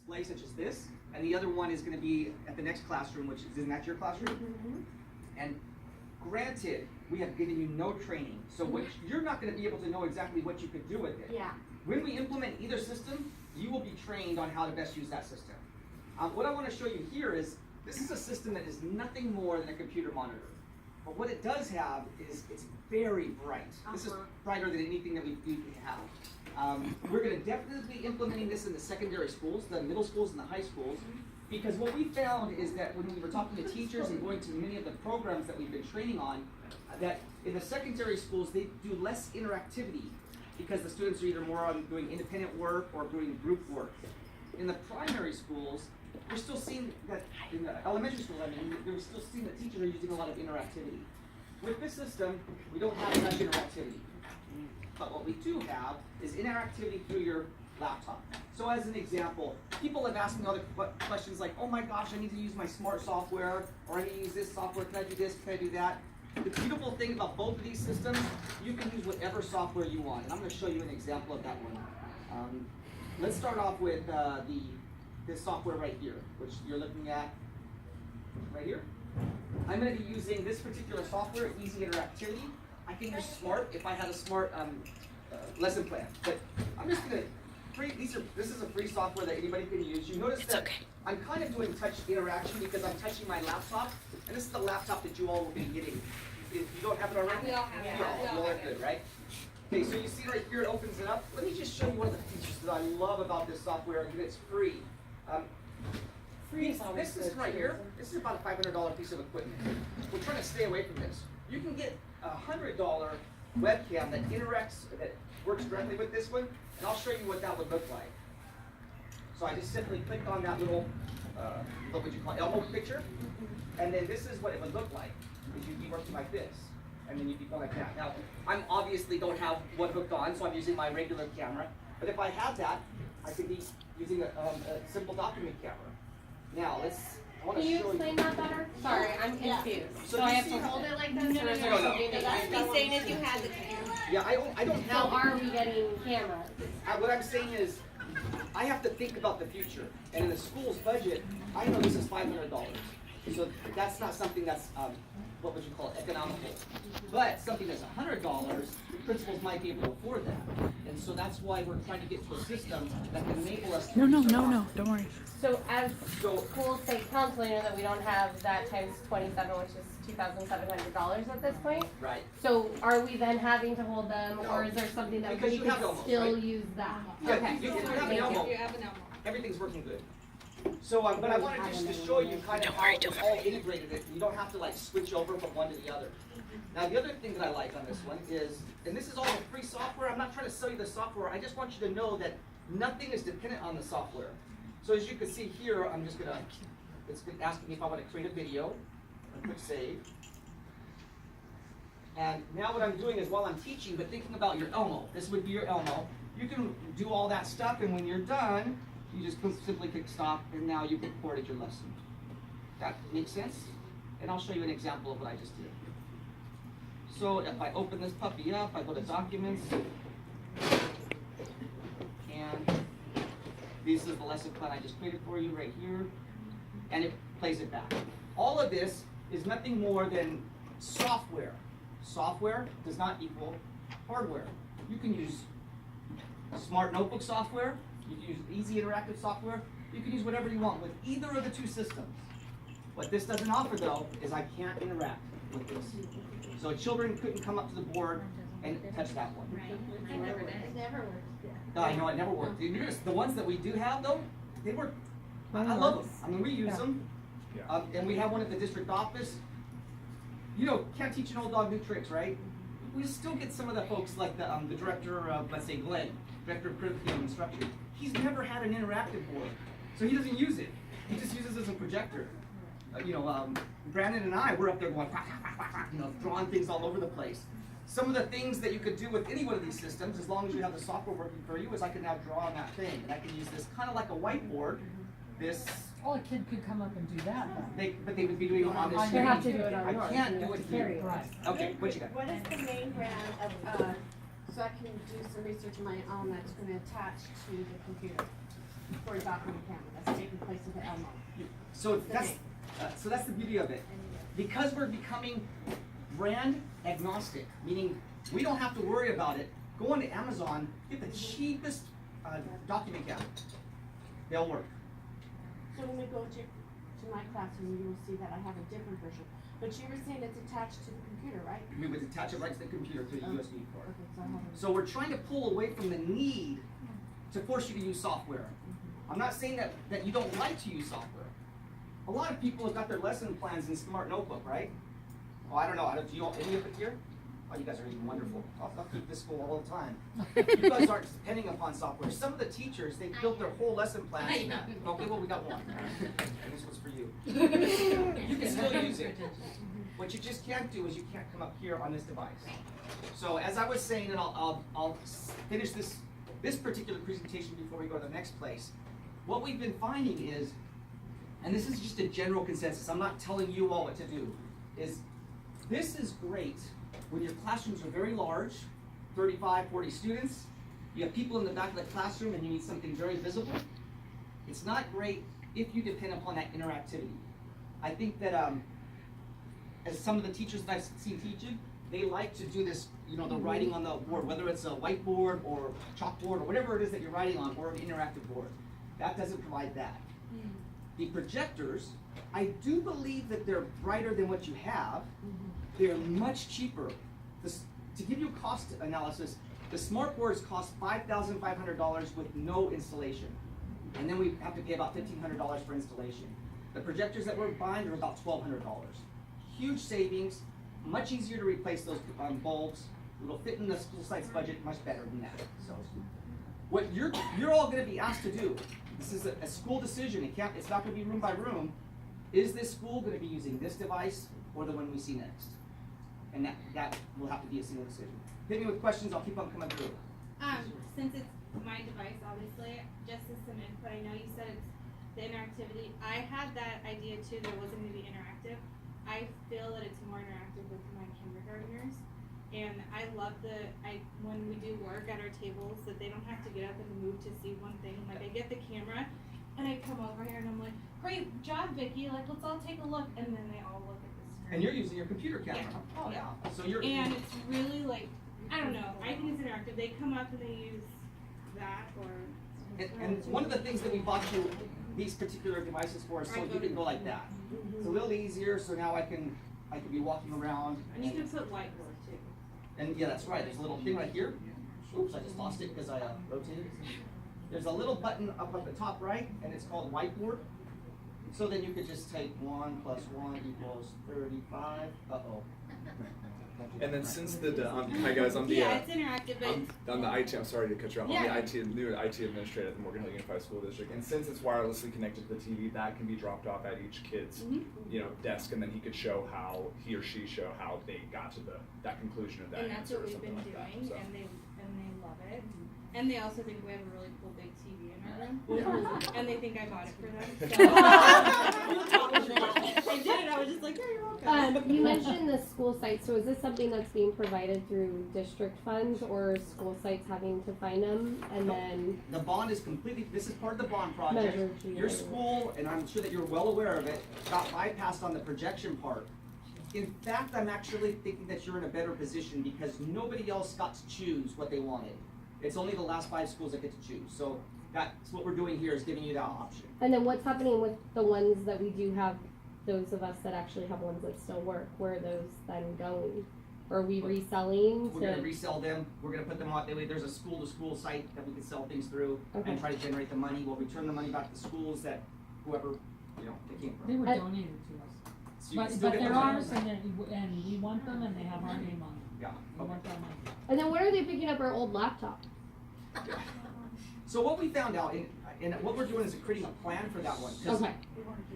display such as this, and the other one is going to be at the next classroom, which isn't that your classroom? Mm-hmm. And granted, we have given you no training, so what, you're not going to be able to know exactly what you could do with it. Yeah. When we implement either system, you will be trained on how to best use that system. What I want to show you here is, this is a system that is nothing more than a computer monitor. But what it does have is it's very bright. This is brighter than anything that we have. We're going to definitely be implementing this in the secondary schools, the middle schools and the high schools, because what we found is that when we were talking to teachers and going to many of the programs that we've been training on, that in the secondary schools they do less interactivity because the students are either more on doing independent work or doing group work. In the primary schools, we're still seeing that, in the elementary school, we're still seeing that teachers are using a lot of interactivity. With this system, we don't have much interactivity. But what we do have is interactivity through your laptop. So as an example, people have asked me other questions like, oh my gosh, I need to use my smart software, or I need to use this software, can I do this, can I do that? The beautiful thing about both of these systems, you can use whatever software you want. And I'm going to show you an example of that one. Let's start off with this software right here, which you're looking at right here. I'm going to be using this particular software, Easy Interactivity. I can use Smart if I had a smart lesson plan. But I'm just going to, this is a free software that anybody can use. You notice that I'm kind of doing touch interaction because I'm touching my laptop, and this is the laptop that you all will be getting. If you don't have it already? We all have it. You all are good, right? Okay, so you see right here, it opens it up. Let me just show you one of the features that I love about this software, and it's free. This is right here. This is about a $500 piece of equipment. We're trying to stay away from this. You can get a $100 webcam that interacts, that works directly with this one, and I'll show you what that would look like. So I just simply click on that little, what would you call it, elbow picture, and then this is what it would look like. You'd be working like this, and then you'd be going like that. Now, I obviously don't have one hooked on, so I'm using my regular camera. But if I had that, I could be using a simple document camera. Now, I want to show you. Can you explain that better? Sorry, I'm confused. So So I have to hold it like this? Or is there something that He's saying if you had the camera. Yeah, I don't So have. are we getting cameras? What I'm saying is, I have to think about the future. And in the school's budget, I know this is $500. So that's not something that's, what would you call it, economical. But something that's $100, principals might be able to afford that. And so that's why we're trying to get to a system that can enable us to No, don't worry. So as schools take counseling, that we don't have that times 27, which is $2,700 at this point. Right. So are we then having to hold them, No, or is there something that because we you can have Elmo, still right? use that? Yeah, Okay. you have an Thank Elmo. you. You have an Elmo. Everything's working good. So, but I wanted just to show you kind of how it's all integrated. You don't have to like switch over from one to the other. Now, the other thing that I like on this one is, and this is all the free software. I'm not trying to sell you the software. I just want you to know that nothing is dependent on the software. So as you can see here, I'm just gonna, it's asking me if I want to create a video. I click save. And now what I'm doing is while I'm teaching, but thinking about your Elmo. This would be your Elmo. You can do all that stuff, and when you're done, you just simply click stop, and now you've recorded your lesson. That makes sense? And I'll show you an example of what I just did. So if I open this puppy up, I go to documents, and this is the lesson plan I just created for you right here, and it plays it back. All of this is nothing more than software. Software does not equal hardware. You can use smart notebook software, you can use easy interactive software, you can use whatever you want with either of the two systems. What this doesn't offer though is I can't interact with this. So children couldn't come up to the board and touch that one. It never did. It never works. No, I know it never worked. The ones that we do have though, they work. I love them. I mean, we use them, and we have one at the district office. You know, can't teach an old dog new tricks, right? We still get some of the folks like the director of, let's say, Glenn, director of curriculum instruction. He's never had an interactive board, so he doesn't use it. He just uses it as a projector. Brandon and I, we're up there going, drawing things all over the place. Some of the things that you could do with any one of these systems, as long as you have the software working for you, is I can now draw on that thing, and I can use this kind of like a whiteboard. This. Well, a kid could come up and do that then. But they would be doing it on this You screen. have to do it on I yours. can't You do have it to carry here. it. Right. Okay, what you got? What is the main brand of, so I can do some research of my own that's going to attach to the computer? for a document camera that's taking place at the Elmo. So that's the beauty of it. Because we're becoming brand agnostic, meaning we don't have to worry about it. Go onto Amazon, get the cheapest document camera. They'll work. So when we go to my classroom, you will see that I have a different version. But you were saying it's attached to the computer, right? We would attach it right to the computer through the USB port. Okay, so I have a. So we're trying to pull away from the need to force you to use software. I'm not saying that you don't like to use software. A lot of people have got their lesson plans in Smart Notebook, right? Oh, I don't know. Do you all any of it here? Oh, you guys are even wonderful. I'll keep this full all the time. You guys aren't depending upon software. Some of the teachers, they built their whole lesson plans in that. Okay, well, we got one. And this one's for you. You can still use it. What you just can't do is you can't come up here on this device. So as I was saying, and I'll finish this particular presentation before we go to the next place. What we've been finding is, and this is just a general consensus, I'm not telling you all what to do, is this is great when your classrooms are very large, 35, 40 students, you have people in the back of the classroom and you need something very visible. It's not great if you depend upon that interactivity. I think that as some of the teachers that I've seen teaching, they like to do this, the writing on the board, whether it's a whiteboard or chalkboard or whatever it is that you're writing on, or an interactive board. That doesn't provide that. The projectors, I do believe that they're brighter than what you have. They're much cheaper. To give you a cost analysis, the smart boards cost $5,500 with no installation. And then we have to pay about $1,500 for installation. The projectors that we're buying are about $1,200. Huge savings, much easier to replace those bulbs. It'll fit in the school site's budget much better than that. So, what you're all going to be asked to do, this is a school decision. It's not going to be room by room. Is this school going to be using this device or the one we see next? And that will have to be a single decision. Hit me with questions. I'll keep on coming through. Since it's my device, obviously, just as some input, I know you said it's the interactivity. I had that idea too, that it wasn't going to be interactive. I feel that it's more interactive with my kindergartners. And I love when we do work at our tables, that they don't have to get up and move to see one thing. Like, I get the camera, and I come over here, and I'm like, great job, Vicki, like, let's all take a look. And then they all look at the screen. And you're using your computer camera. Yeah. Oh, yeah. So you're. And it's really like, I don't know, I think it's interactive. They come up and they use that, or. And one of the things that we bought you these particular devices for is so you can go like that. It's a little easier, so now I can be walking around. And you can put whiteboard too. And yeah, that's right. There's a little thing right here. Oops, I just lost it because I rotated it. There's a little button up at the top right, and it's called whiteboard. So then you could just take 1 + 1 = 35. Uh-oh. And then since hi guys, I'm the it's interactive, but I'm the IT. I'm sorry to cut you off. Yeah. I'm the new IT administrator at the Morgan Hill Unified School District. And since it's wirelessly connected to the TV, that can be dropped off at each kid's desk, and then he could show how he or she how they got to that conclusion of that. and that's answer what or we've been something like doing, that, so. and they love it. And they also think we have a really cool big TV in our room, and they think I bought it for them. So. I did. I was just like, yeah, you're welcome. You mentioned the school site, so is this something that's being provided through district funds, or school sites having to find them and then The bond is this is part of the bond project. measure to Your school, and I'm sure that you're well aware of it, got bypassed on the projection part. In fact, I'm actually thinking that you're in a better position because nobody else got to choose what they wanted. It's only the last 5 schools that get to choose. So that's what we're doing here, is giving you that option. And then what's happening with the ones that we do have, those of us that actually have ones that still work? Where are those then going? Are we reselling? We're going to resell them. We're going to put them on. There's a school-to-school site that we can sell things through and try to generate the money. We'll return the money back to the schools that whoever they came from. They were donated to us. So you can But still get they're the money. ours, and we want them, and they have our name on them. Yeah. We want our money. And then where are they picking up our old laptop? So what we found out, and what we're doing is creating a plan for that one. 'Cause Okay.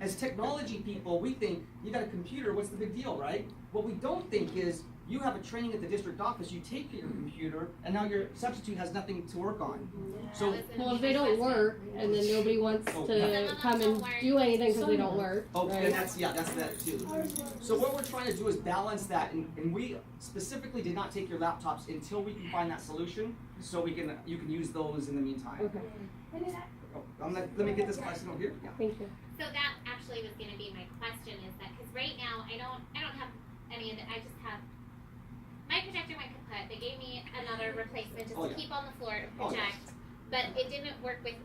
as technology people, we think, you got a computer, what's the big deal, right? What we don't think is, you have a training at the district office, you take your computer, and now your substitute has nothing to work on. So, Well, if they don't work, and then nobody wants to come and do anything because they don't work, and right? that's that too. So what we're trying to do is balance that, and we specifically did not take your laptops until we can find that solution, so you can use those in the meantime. Okay. Oh, Let me get this question over here. Yeah. Thank you. So that actually was gonna be my question, is that, cause right now, I don't have any of it, I just have, my projector went kaput, they gave me another replacement just Oh, to yeah. keep on the floor to Oh, yes. project. But it didn't work with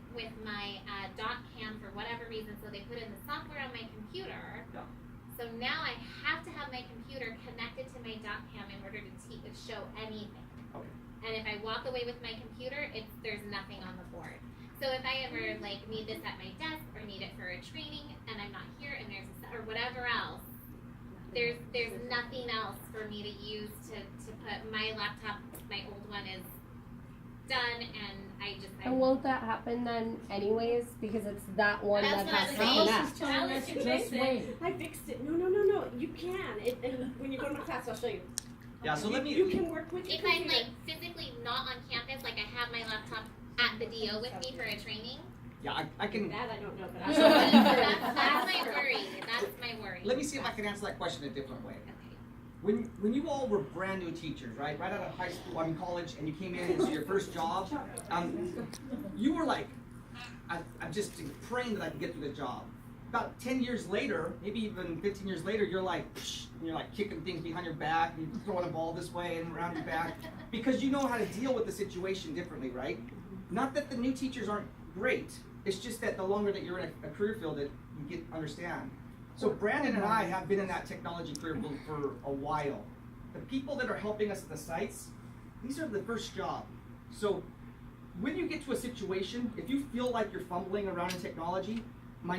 my dot cam for whatever reason, so they put in the software on my computer. Yeah. So now I have to have my computer connected to my dot cam in order to show anything. Okay. And if I walk away with my computer, there's nothing on the board. So if I ever like need this at my desk or need it for a training and I'm not here and there's or whatever else, there's nothing else for me to use to put my laptop. My old one is done, and And won't that happen then anyways? Because it's that one That's that what I has was to saying. connect. Alice, you Just wait. I fixed it. No. You can. And when you go to my class, I'll show you. Yeah, so let me. You can work with your if I'm computer. like physically not on campus, like I have my laptop at the DO with me for a training. Yeah, I can. That I don't know, but That's my worry. That's my worry. Let me see if I can answer that question a different way. Okay. When you all were brand new teachers, right out of high school, college, and you came in into your first job, you were like, I'm just praying that I can get through the job. About 10 years later, maybe even 15 years later, you're like kicking things behind your back, and you're throwing a ball this way and around your back, because you know how to deal with the situation differently, right? Not that the new teachers aren't great, it's just that the longer that you're in a career field, that you understand. So Brandon and I have been in that technology career field for a while. The people that are helping us at the sites, these are the first job. So when you get to a situation, if you feel like you're fumbling around in technology, my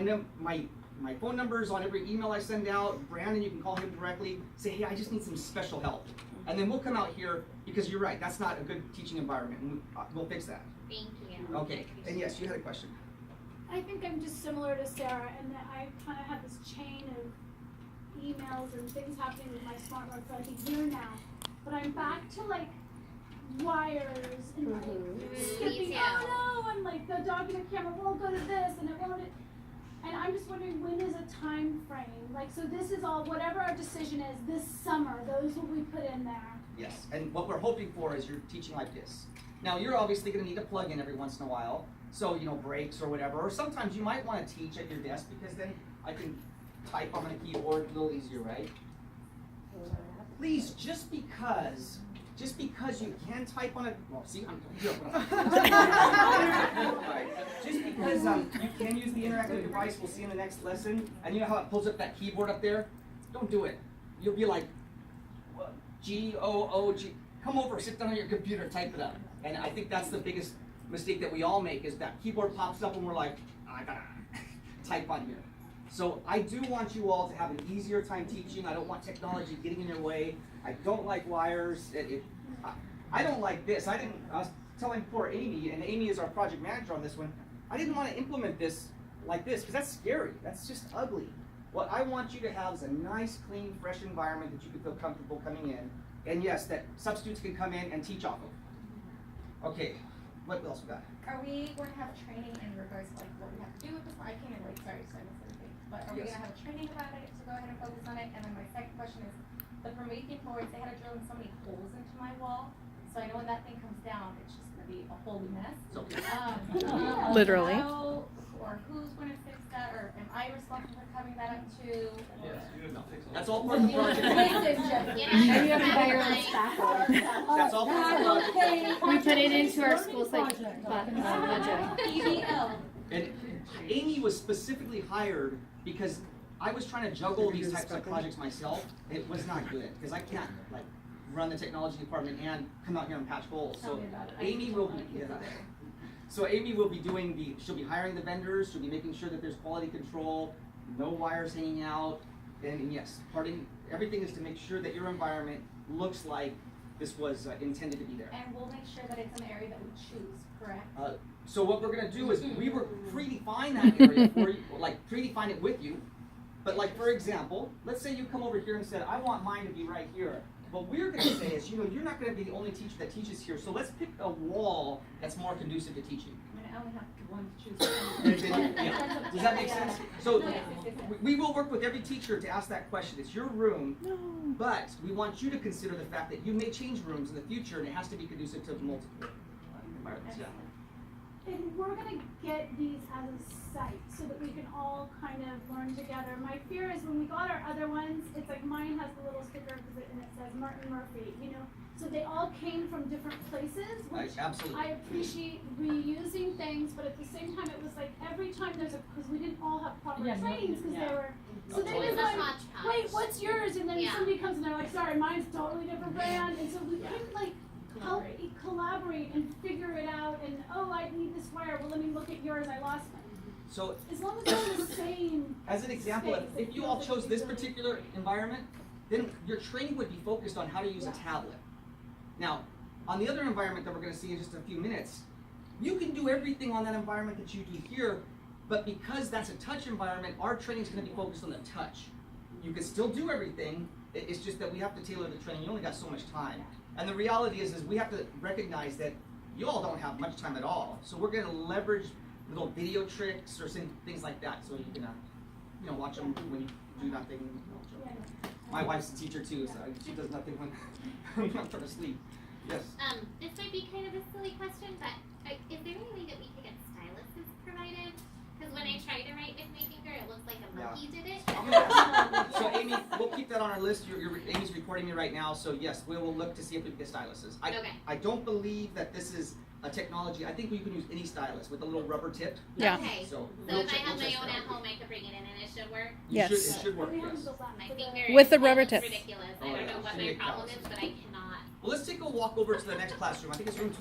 phone number is on every email I send out. Brandon, you can call him directly. Say, hey, I just need some special help. And then we'll come out here, because you're right, that's not a good teaching environment, and we'll fix that. Thank you. Okay, and yes, you had a question. I think I'm just similar to Sarah in that I kind of have this chain of emails and things happening with my smartphone for like a year now. But I'm back to like wires and like skipping, Me too. oh no, and like the dog in the camera won't go to this and it won't. And I'm just wondering, when is a time frame? Like, so this is all, whatever our decision is this summer, those will be put in there. Yes, and what we're hoping for is you're teaching like this. Now, you're obviously going to need a plug-in every once in a while, so, breaks or whatever. Or sometimes you might want to teach at your desk, because then I can type on my keyboard a little easier, right? Please, just because you can type on it, well, see, I'm here. Just because you can use the interactive device we'll see in the next lesson, and you know how it pulls up that keyboard up there? Don't do it. You'll be like, G-O-O-G. Come over, sit down on your computer, type it up. And I think that's the biggest mistake that we all make, is that keyboard pops up and we're like, oh, I gotta type on here. So I do want you all to have an easier time teaching. I don't want technology getting in your way. I don't like wires. I don't like this. I was telling poor Amy, and Amy is our project manager on this one, I didn't want to implement this like this, because that's scary. That's just ugly. What I want you to have is a nice, clean, fresh environment that you can feel comfortable coming in. And yes, that substitutes can come in and teach off of. Okay, what else we got? Are we going to have training in regards to like what we have to do with this? I came in late, sorry, so I missed everything. But are we Yes. going to have a training about it to go ahead and focus on it? And then my second question is, the Promethean boards, they had to drill in so many holes into my wall. So I know when that thing comes down, it's just going to be a holy mess. It's okay. Literally. How, or who's going to fix that? Or am I responsible for covering that up too? Or That's all part of the project. And you have to buy your own staff. That's all part of the project. We put it into our school's like budget. EDL. And Amy was specifically hired because I was trying to juggle these types of projects myself. It was not good, because I can't run the technology department and come out here and patch holes. Tell So me about it. Amy will be So Amy will be doing she'll be hiring the vendors, she'll be making sure that there's quality control, no wires hanging out, and yes, everything is to make sure that your environment looks like this was intended to be there. And we'll make sure that it's an area that we choose, correct? So what we're gonna do is we were predefine that area for you, predefine it with you. But for example, let's say you come over here and said, I want mine to be right here. What we're gonna say is, you're not gonna be the only teacher that teaches here, so let's pick a wall that's more conducive to teaching. I mean, I only have one to choose from. Yeah. Does that make sense? So we will work with every teacher to ask that question. It's your room, but we want you to consider the fact that you may change rooms in the future, and it has to be conducive to multiple environments. Yeah. and we're gonna get these as a site so that we can all kind of learn together. My fear is when we got our other ones, it's like mine has the little sticker and it says Martin Murphy, you know? So they all came from different places, which Absolutely. I appreciate reusing things, but at the same time, it was like every time there's because we didn't all have proper Yeah, trains because yeah. they were, so Oh, then totally. it's It's a like, hodgepodge. wait, what's yours? And then Yeah. somebody comes and they're like, sorry, mine's totally different brand, and so we couldn't like help collaborate and figure it out, and oh, I need this wire, well, let me look at yours, I lost mine. So As long as they're the same. as an example, space, if you all chose this particular environment, then your training would be focused on how to use a tablet. Now, on the other environment that we're going to see in just a few minutes, you can do everything on that environment that you do here, but because that's a touch environment, our training is going to be focused on the touch. You can still do everything, it's just that we have to tailor the training. You only got so much time. And the reality is we have to recognize that you all don't have much time at all. So we're going to leverage little video tricks or things like that, so you can, watch them when you do nothing. My wife's a teacher too, so she does nothing when I'm trying to sleep. Yes. This might be kind of a silly question, but is there any way that we could get styluses provided? Because when I try to write with my finger, it looks like a monkey did it. So Amy, we'll keep that on our list. Amy's recording me right now, so yes, we will look to see if we can get styluses. Okay. I don't believe that this is a technology. I think we can use any stylus with a little rubber tip. Yeah. Okay. So So if I have we'll my test own that at out. home, I could bring it in and it should work. Yes. It should work, We haven't yes. built that My for the- finger With the is rubber looks tip. ridiculous. Oh, I don't yeah. know what Should my make problem calluses. is, but I cannot. Well, let's take a walk over to the next classroom. I think it's room 20.